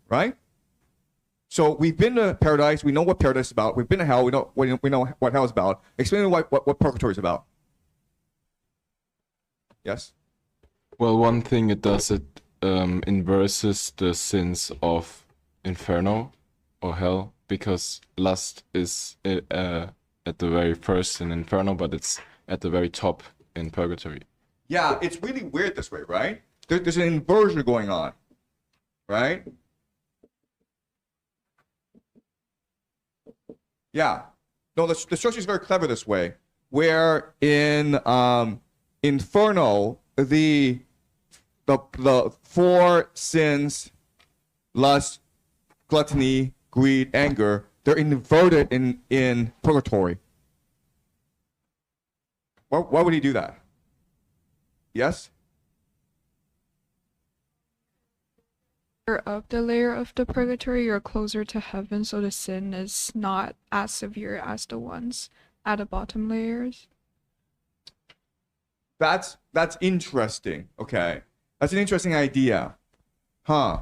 right? So we've been to paradise. We know what paradise is about. We've been to hell. We know what hell is about. Explain what purgatory is about. Yes? Well, one thing it does, it inverses the sins of inferno or hell, because lust is at the very first in inferno, but it's at the very top in purgatory. Yeah, it's really weird this way, right? There's an inversion going on, right? Yeah. No, the structure is very clever this way, where in Inferno, the four sins, lust, gluttony, greed, anger, they're inverted in Purgatory. Why would he do that? Yes? Up the layer of the purgatory, you're closer to heaven, so the sin is not as severe as the ones at the bottom layers. That's interesting. Okay, that's an interesting idea, huh?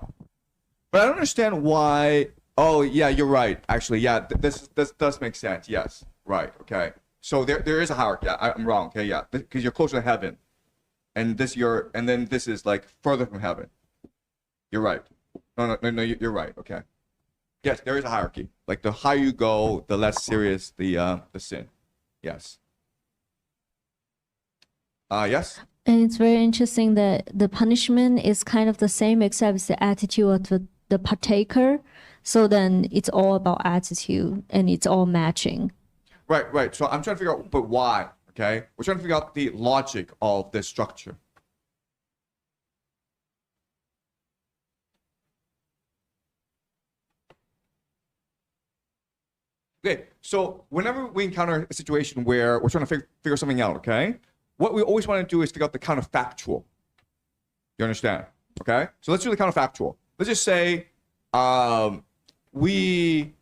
But I don't understand why. Oh yeah, you're right. Actually, yeah, this does make sense. Yes, right. Okay, so there is a hierarchy. Yeah, I'm wrong. Okay, yeah, because you're closer to heaven, and then this is like further from heaven. You're right. No, you're right. Okay. Yes, there is a hierarchy. Like the higher you go, the less serious the sin. Yes. Yes. And it's very interesting that the punishment is kind of the same, except it's the attitude of the partaker. So then it's all about attitude, and it's all matching. Right. So I'm trying to figure out, but why? Okay, we're trying to figure out the logic of this structure. Okay, so whenever we encounter a situation where we're trying to figure something out, okay, what we always want to do is figure out the counterfactual. You understand? Okay, so let's do the counterfactual. Let's just say we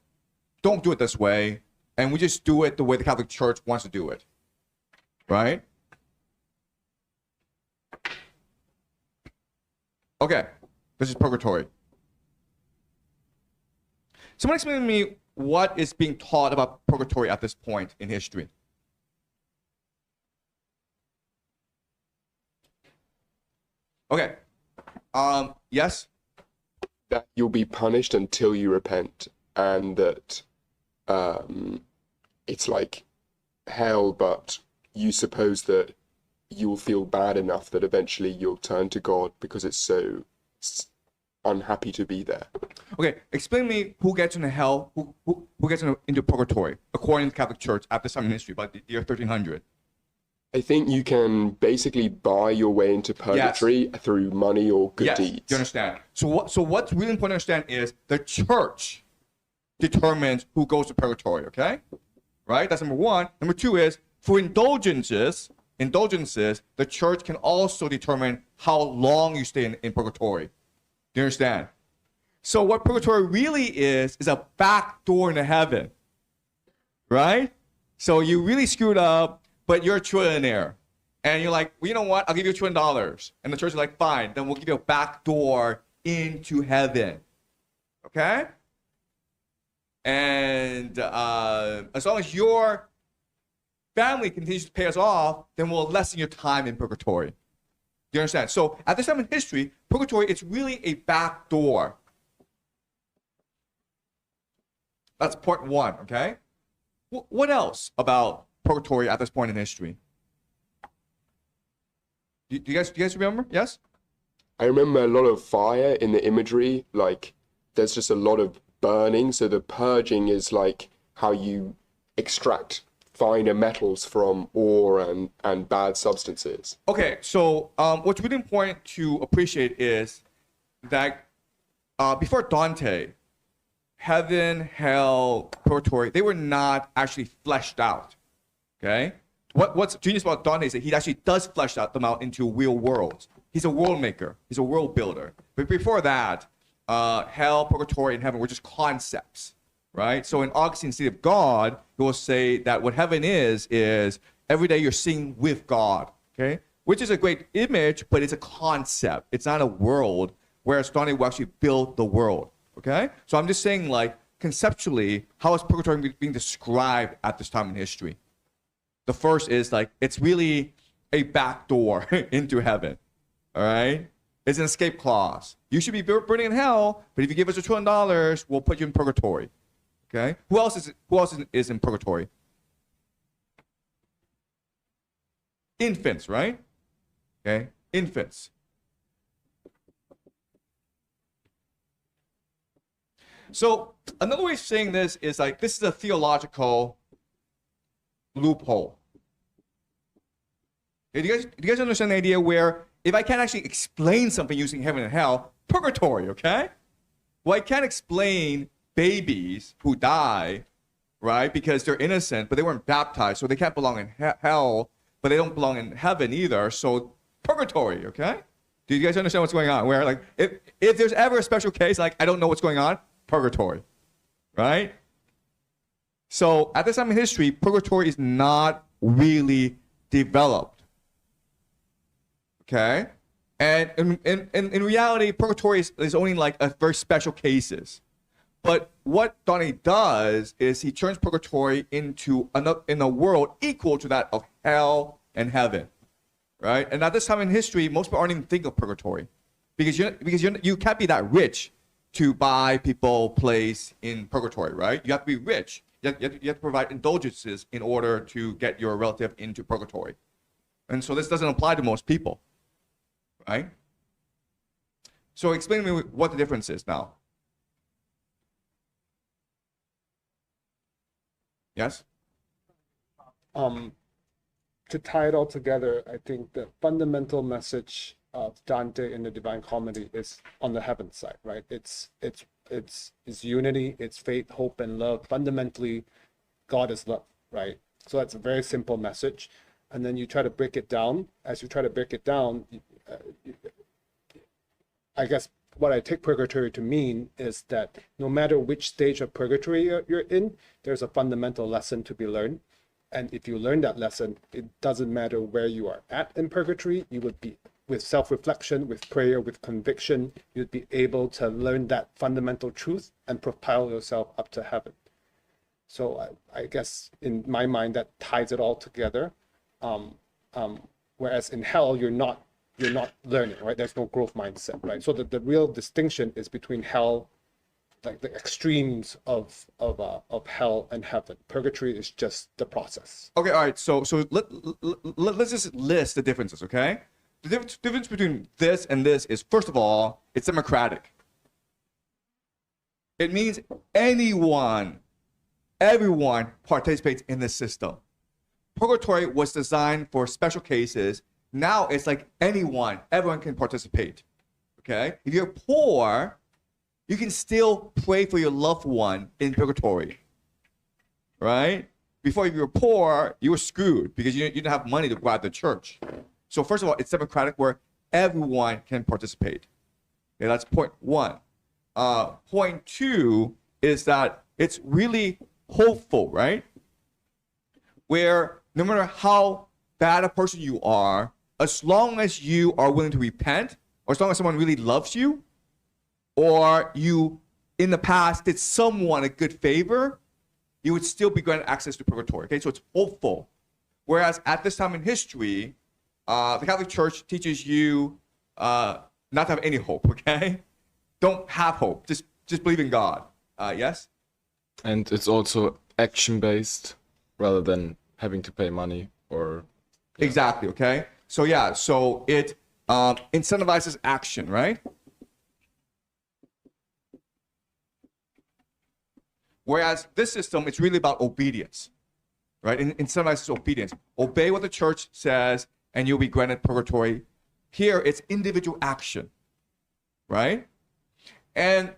don't do it this way, and we just do it the way the Catholic Church wants to do it, right? Okay, this is purgatory. Someone explain to me what is being taught about purgatory at this point in history. Okay. Yes? That you'll be punished until you repent, and that it's like hell, but you suppose that you'll feel bad enough that eventually you'll turn to God because it's so unhappy to be there. Okay, explain to me who gets into hell, who gets into purgatory, according to the Catholic Church at this time in history, by the year 1300. I think you can basically buy your way into purgatory through money or good deeds. You understand? So what's really important to understand is the church determines who goes to purgatory, okay? Right? That's number one. Number two is, for indulgences, the church can also determine how long you stay in purgatory. Do you understand? So what purgatory really is a back door into heaven, right? So you really screwed up, but you're a trillionaire. And you're like, well, you know what? I'll give you $1 trillion. And the church is like, fine, then we'll give you a back door into heaven. Okay? And as long as your family continues to pay us off, then we'll lessen your time in purgatory. Do you understand? So at this time in history, purgatory, it's really a back door. That's point one, okay? What else about purgatory at this point in history? Do you guys remember? Yes? I remember a lot of fire in the imagery, like there's just a lot of burning, so the purging is like how you extract finer metals from ore and bad substances. Okay, so what's really important to appreciate is that before Dante, heaven, hell, purgatory, they were not actually fleshed out. Okay? What's genius about Dante is that he actually does flesh them out into real worlds. He's a world maker. He's a world builder. But before that, hell, purgatory, and heaven were just concepts, right? So in Augustine's City of God, he will say that what heaven is every day you're singing with God, okay? Which is a great image, but it's a concept. It's not a world, whereas Dante will actually build the world, Okay? So I'm just saying, like, conceptually, how is purgatory being described at this time in history? The first is, like, it's really a back door into heaven. All right? It's an escape clause. You should be burning in hell, but if you give us $1 trillion, we'll put you in purgatory. Okay? Who else is in purgatory? Infants, right? Okay? Infants. So another way of saying this is like, this is a theological loophole. Okay, do you guys understand the idea where if I can't actually explain something using heaven and hell, purgatory, okay? Well, I can't explain babies who die, right, because they're innocent, but they weren't baptized, so they can't belong in hell, but they don't belong in heaven either, so purgatory, okay? Do you guys understand what's going on? Where, like, if there's ever a special case, like, I don't know what's going on, purgatory, right? So at this time in history, purgatory is not really developed, okay? And in reality, purgatory is only like a very special cases. But what Dante does is he turns purgatory into in a world equal to that of hell and heaven, right? And at this time in history, most people aren't even thinking of purgatory because you can't be that rich to buy people place in purgatory, right? You have to be rich. You have to provide indulgences in order to get your relative into purgatory. And so this doesn't apply to most people, right? So explain to me what the difference is now. Yes? To tie it all together, I think the fundamental message of Dante in the Divine Comedy is on the heaven side, right? It's unity, it's faith, hope, and love. Fundamentally, God is love, right? So that's a very simple message. And then you try to break it down. As you try to break it down, I guess what I take purgatory to mean is that no matter which stage of purgatory you're in, there's a fundamental lesson to be learned. And if you learn that lesson, it doesn't matter where you are at in purgatory, you would be, with self-reflection, with prayer, with conviction, you'd be able to learn that fundamental truth and propel yourself up to heaven. So I guess in my mind, that ties it all together. Whereas in hell, you're not learning, right? There's no growth mindset, right? So the real distinction is between hell, like the extremes of hell and heaven. Purgatory is just the process. Okay, all right. So let's just list the differences, okay? The difference between this and this is, first of all, it's democratic. It means everyone participates in the system. Purgatory was designed for special cases. Now it's like everyone can participate, okay? If you're poor, you can still pray for your loved one in purgatory, right? Before, if you were poor, you were screwed because you didn't have money to go out to church. So first of all, it's democratic where everyone can participate. Okay, that's point one. Point two is that it's really hopeful, right? Where no matter how bad a person you are, as long as you are willing to repent, or as long as someone really loves you, or you in the past did someone a good favor, you would still be granted access to purgatory. Okay, so it's hopeful. Whereas at this time in history, the Catholic Church teaches you not to have any hope. Okay, don't have hope. Just believe in God. Yes. And it's also action-based rather than having to pay money or... Yeah. Exactly, okay? So yeah, so it incentivizes action, right? Whereas this system, it's really about obedience, right? It incentivizes obedience. Obey what the church says and you'll be granted purgatory. Here, it's individual action, right? And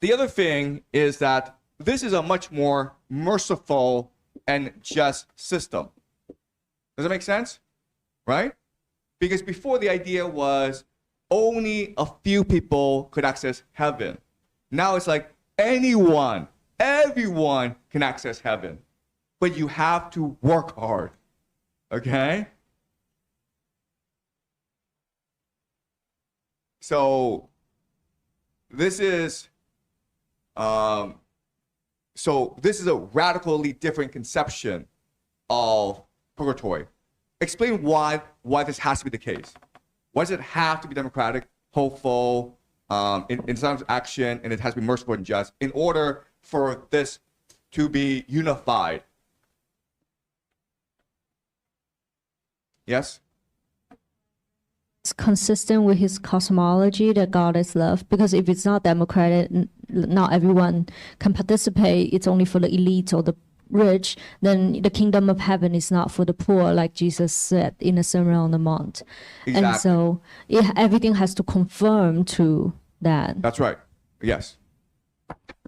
the other thing is that this is a much more merciful and just system. Does that make sense? Right? Because before the idea was only a few people could access heaven. Now it's like everyone can access heaven. But you have to work hard. Okay? So this is So this is a radically different conception of purgatory. Explain why this has to be the case. Why does it have to be democratic, hopeful, in terms of action, and it has to be merciful and just in order for this to be unified? Yes? It's consistent with his cosmology that God is love. Because if it's not democratic, not everyone can participate. It's only for the elite or the rich. Then the kingdom of heaven is not for the poor, like Jesus said in the Sermon on the Mount. Exactly. And so everything has to conform to that. That's right. Yes.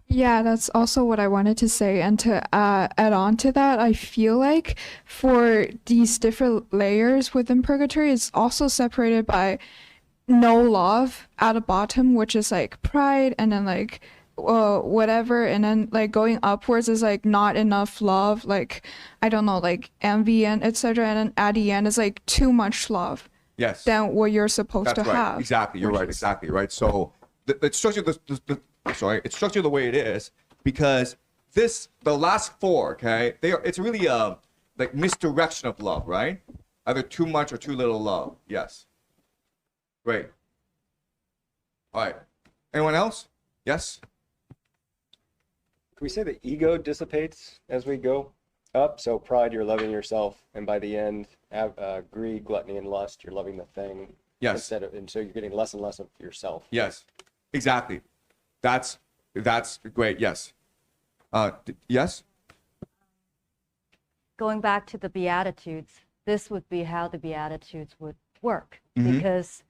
Yeah, that's also what I wanted to say. And to add on to that, I feel like for these different layers within purgatory, it's also separated by no love at the bottom, which is like pride, and then like whatever, and then like going upwards is like not enough love, like I don't know, like envy and etc. And then at the end is like too much love. Yes. Than what you're supposed That's to right. have. Exactly. You're right. Exactly right. So it's structured it's structured the way it is because the last four, okay, it's really like misdirection of love, right? Either too much or too little love. Yes. Great. All right. Anyone else? Yes. Can we say the ego dissipates as we go up? So pride, you're loving yourself, and by the end, greed, gluttony, and lust, you're loving the thing. Yes. And so you're getting less and less of yourself. Yes. Exactly. That's great. Yes. Yes. Going back to the Beatitudes, this would be how the Beatitudes would work, Mhm. because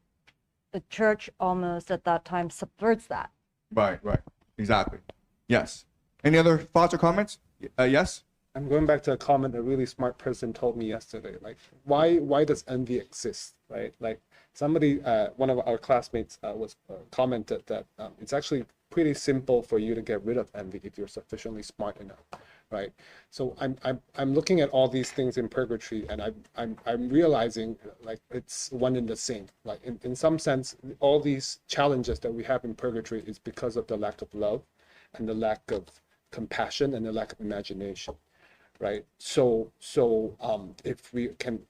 the church almost at that time subverts that. Right. Exactly. Yes. Any other thoughts or comments? Yes. I'm going back to a comment a really smart person told me yesterday. Like, why does envy exist, right? Like, somebody, one of our classmates was commented that it's actually pretty simple for you to get rid of envy if you're sufficiently smart enough, right? So I'm looking at all these things in purgatory, and I'm realizing like it's one and the same. Like in some sense, all these challenges that we have in purgatory is because of the lack of love, and the lack of compassion, and the lack of imagination. Right. So if we can,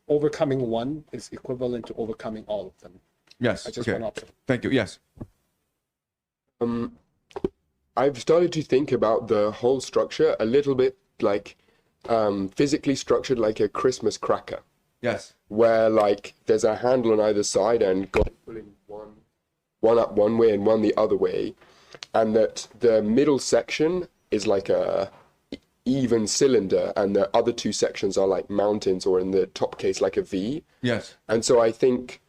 overcoming one is equivalent to overcoming all of them. Yes. I just Okay. want to. Thank you. Yes. I've started to think about the whole structure a little bit like physically structured like a Christmas cracker, Yes. where like there's a handle on either side and God is pulling one up one way and one the other way, and that the middle section is like a even cylinder and the other two sections are like mountains, or in the top case like a V. Yes. And so I think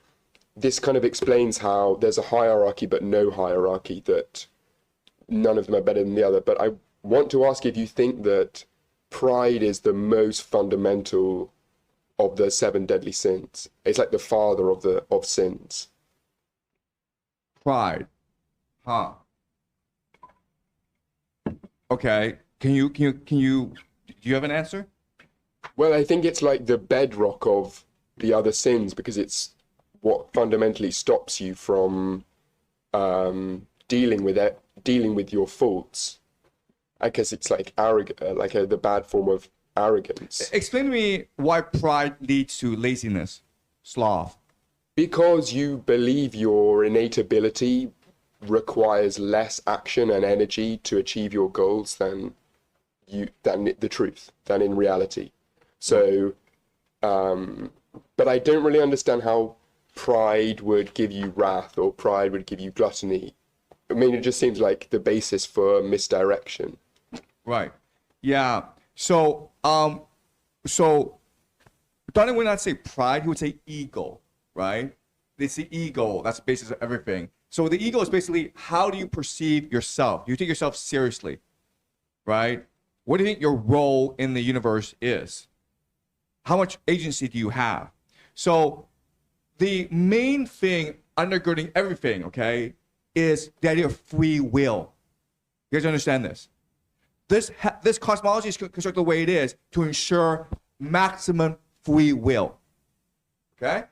this kind of explains how there's a hierarchy but no hierarchy, that none of them are better than the other. But I want to ask if you think that pride is the most fundamental of the 7 deadly sins. It's like the father of sins. Pride. Huh. Okay. Do you have an answer? Well, I think it's like the bedrock of the other sins, because it's what fundamentally stops you from dealing with your faults. I guess it's like arrogant, like the bad form of arrogance. Explain to me why pride leads to laziness, sloth. Because you believe your innate ability requires less action and energy to achieve your goals than the truth, than in reality. So, but I don't really understand how pride would give you wrath or pride would give you gluttony. I mean, it just seems like the basis for misdirection. Right. Yeah. So Dante would not say pride, he would say ego, right? It's the ego, that's the basis of everything. So the ego is basically, how do you perceive yourself? Do you take yourself seriously, right? What do you think your role in the universe is? How much agency do you have? So the main thing undergirding everything, okay, is the idea of free will. You guys understand this? This cosmology is constructed the way it is to ensure maximum free will. Okay?